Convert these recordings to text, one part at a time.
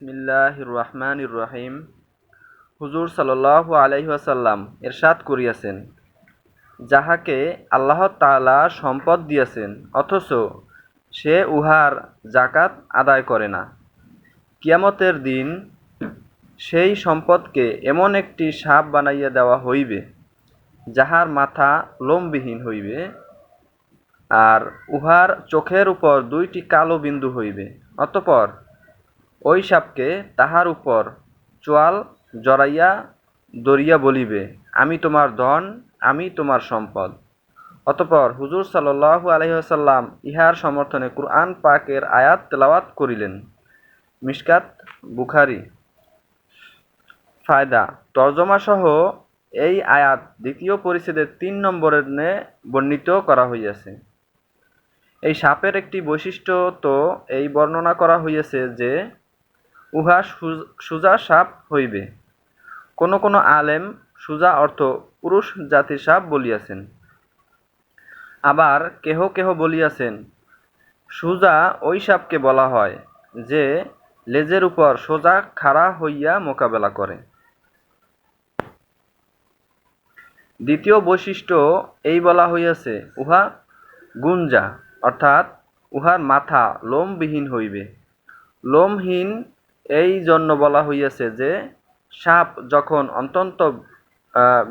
বিসমিল্লাহির রহমানির রহিম। হুজুর সাল্লাল্লাহু আলাইহি ওয়াসাল্লাম ইরশাদ করিয়াছেন, যাহাকে আল্লাহ তাআলা সম্পদ দিয়াছেন অথচ সে উহার যাকাত আদায় করে না, কিয়ামতের দিন সেই সম্পদকে এমন একটি সাপ বানাইয়া দেওয়া হইবে, যাহার মাথা লোমবিহীন হইবে, আর উহার চোখের উপর দুইটি কালো বিন্দু হইবে। অতঃপর ঐ সাপকে তাহার উপর চোয়াল জড়াইয়া ধরিয়া বলিবে, আমি তোমার ধন, আমি তোমার সম্পদ। অতঃপর হুজুর সাল্লাল্লাহু আলাইহি ওয়াসাল্লাম ইহার সমর্থনে কুরআন পাকের আয়াত তেলাওয়াত করিলেন। মিশকাত বুখারী। ফায়দা তরজমা সহ এই আয়াত দ্বিতীয় পরিচ্ছেদের ৩ নম্বরে বর্ণিত করা হইয়াছে। এই সাপের একটি বৈশিষ্ট্য তো এই বর্ণনা করা হইয়াছে যে উহা সুজা সাপ হইবে। কোন কোন আলেম সুজা অর্থ পুরুষ জাতির সাপ বলিয়াছেন, আবার কেহ কেহ বলিয়াছেন সুজা ঐ সাপকে বলা হয় যে লেজের উপর সোজা খাড়া হইয়া মোকাবেলা করে। দ্বিতীয় বৈশিষ্ট্য এই বলা হইয়াছে, উহা গুঞ্জা অর্থাৎ উহার মাথা লোমবিহীন হইবে। লোমহীন এই জন্য বলা হইয়াছে যে সাপ যখন অত্যন্ত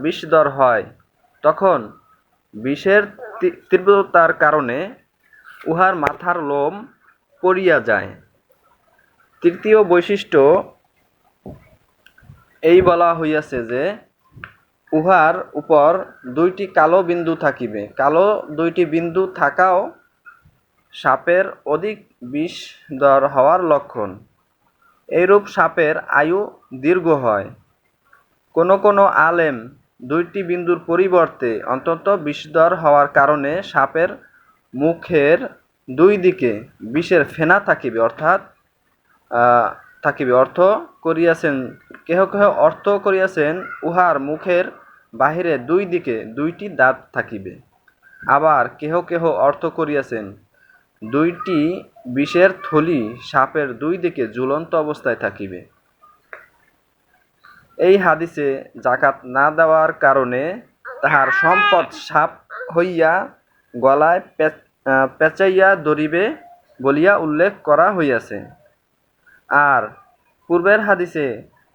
বিষধর হয়, তখন বিষের তীব্রতার কারণে উহার মাথার লোম পড়িয়া যায়। তৃতীয় বৈশিষ্ট্য এই বলা হইয়াছে যে উহার উপর দুইটি কালো বিন্দু থাকিবে। কালো দুইটি বিন্দু থাকাও সাপের অধিক বিষধর হওয়ার লক্ষণ। এইরূপ সাপের আয়ু দীর্ঘ হয়। কোন কোন আলেম দুইটি বিন্দুর পরিবর্তে অত্যন্ত বিষধর হওয়ার কারণে সাপের মুখের দুই দিকে বিষের ফেনা থাকিবে অর্থ করিয়াছেন। কেহ কেহ অর্থ করিয়াছেন উহার মুখের বাহিরে দুই দিকে দুইটি দাঁত থাকিবে। আবার কেহ কেহ অর্থ করিয়াছেন দুইটি বিষের থলি সাপের দুই দিকে ঝুলন্ত অবস্থায় থাকিবে। এই হাদিসে যাকাত না দেওয়ার কারণে তাহার সম্পদ সাপ হইয়া গলায় পেঁচাইয়া ধরিবে বলিয়া উল্লেখ করা হইয়াছে। আর পূর্বের হাদিসে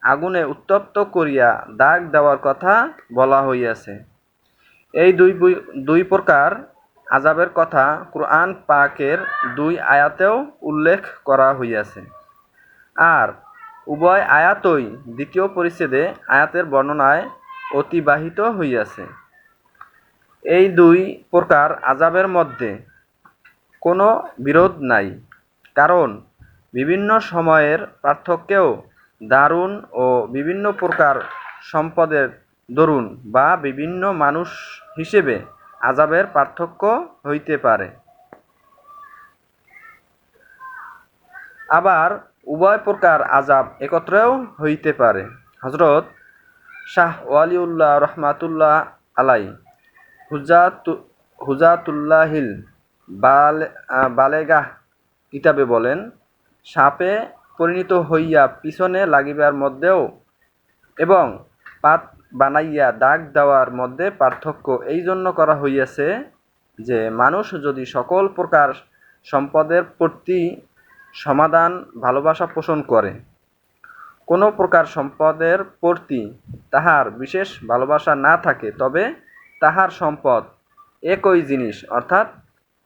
আগুনে উত্তপ্ত করিয়া দাগ দেওয়ার কথা বলা হইয়াছে। এই দুই প্রকার আযাবের কথা কুরআন পাকের ২ আয়াতেও উল্লেখ করা হইয়াছে। আর উভয় আয়াতই দ্বিতীয় পরিচ্ছেদে আয়াতের বর্ণনায় অতিবাহিত হইয়াছে। এই ২ প্রকার আযাবের মধ্যে কোনো বিরোধ নাই, কারণ বিভিন্ন সময়ের পার্থক্যেও দারুণ ও বিভিন্ন প্রকার সম্পদের দরুন বা বিভিন্ন মানুষ হিসেবে আযাবের পার্থক্য হইতে পারে। আবার উভয় প্রকার আযাব একত্রেও হইতে পারে। হযরত শাহ ওয়ালিউল্লাহ রহমাতুল্লাহ আলাইহি হুজাতুল্লাহিল বালেগাহ কিতাবে বলেন, সাপে পরিণত হইয়া পিছনে লাগিবার মধ্যেও এবং পাত বানাইয়া দাগ দেওয়ার মধ্যে পার্থক্য এই জন্য করা হইয়াছে যে মানুষ যদি সকল প্রকার সম্পদের প্রতি সমাদান ভালোবাসা পোষণ করে, কোন প্রকার সম্পদের প্রতি তাহার বিশেষ ভালোবাসা না থাকে, তবে তাহার সম্পদ একই জিনিস অর্থাৎ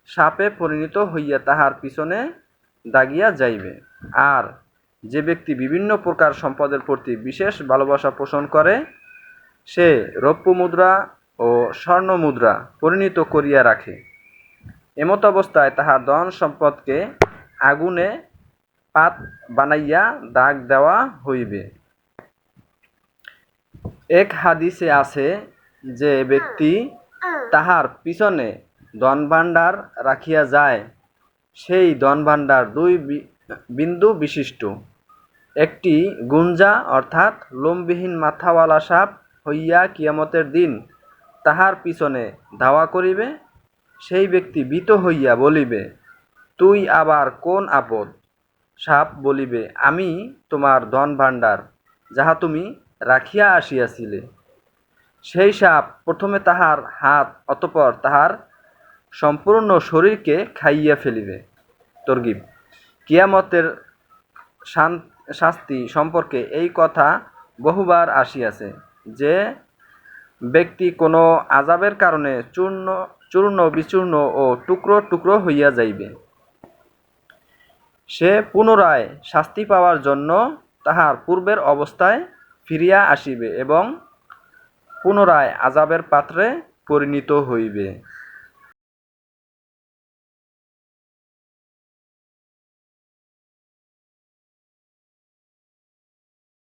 সাপে পরিণত হইয়া তাহার পিছনে দাগিয়া যাইবে। আর যে ব্যক্তি বিভিন্ন প্রকার সম্পদের প্রতি বিশেষ ভালোবাসা পোষণ করে, সে রৌপ্য মুদ্রা ও স্বর্ণ মুদ্রা পরিণত করিয়া রাখে। এমত অবস্থায় তাহার ধন সম্পদকে আগুনে পাত বানাইয়া দাগ দেওয়া হইবে। এক হাদিসে আছে, যে ব্যক্তি তাহার পিছনে ধনভাণ্ডার রাখিয়া যায়, সেই ধনভাণ্ডার ২ বিন্দু বিশিষ্ট একটি গুঞ্জা অর্থাৎ লোমবিহীন মাথাওয়ালা সাপ হইয়া কিয়ামতের দিন তাহার পিছনে ধাওয়া করিবে। সেই ব্যক্তি ভীত হইয়া বলিবে, তুই আবার কোন আপদ? সাপ বলিবে, আমি তোমার ধন ভাণ্ডার, যাহা তুমি রাখিয়া আসিয়াছিলে। সেই সাপ প্রথমে তাহার হাত, অতঃপর তাহার সম্পূর্ণ শরীরকে খাইয়া ফেলিবে। তরগিব। কিয়ামতের শাস্তি সম্পর্কে এই কথা বহুবার আসিয়াছে, যে ব্যক্তি কোনো আযাবের কারণে চূর্ণ বিচূর্ণ ও টুকরো টুকরো হইয়া যাইবে, সে পুনরায় শাস্তি পাওয়ার জন্য তাহার পূর্বের অবস্থায় ফিরিয়া আসিবে এবং পুনরায় আযাবের পাত্রে পরিণত হইবে।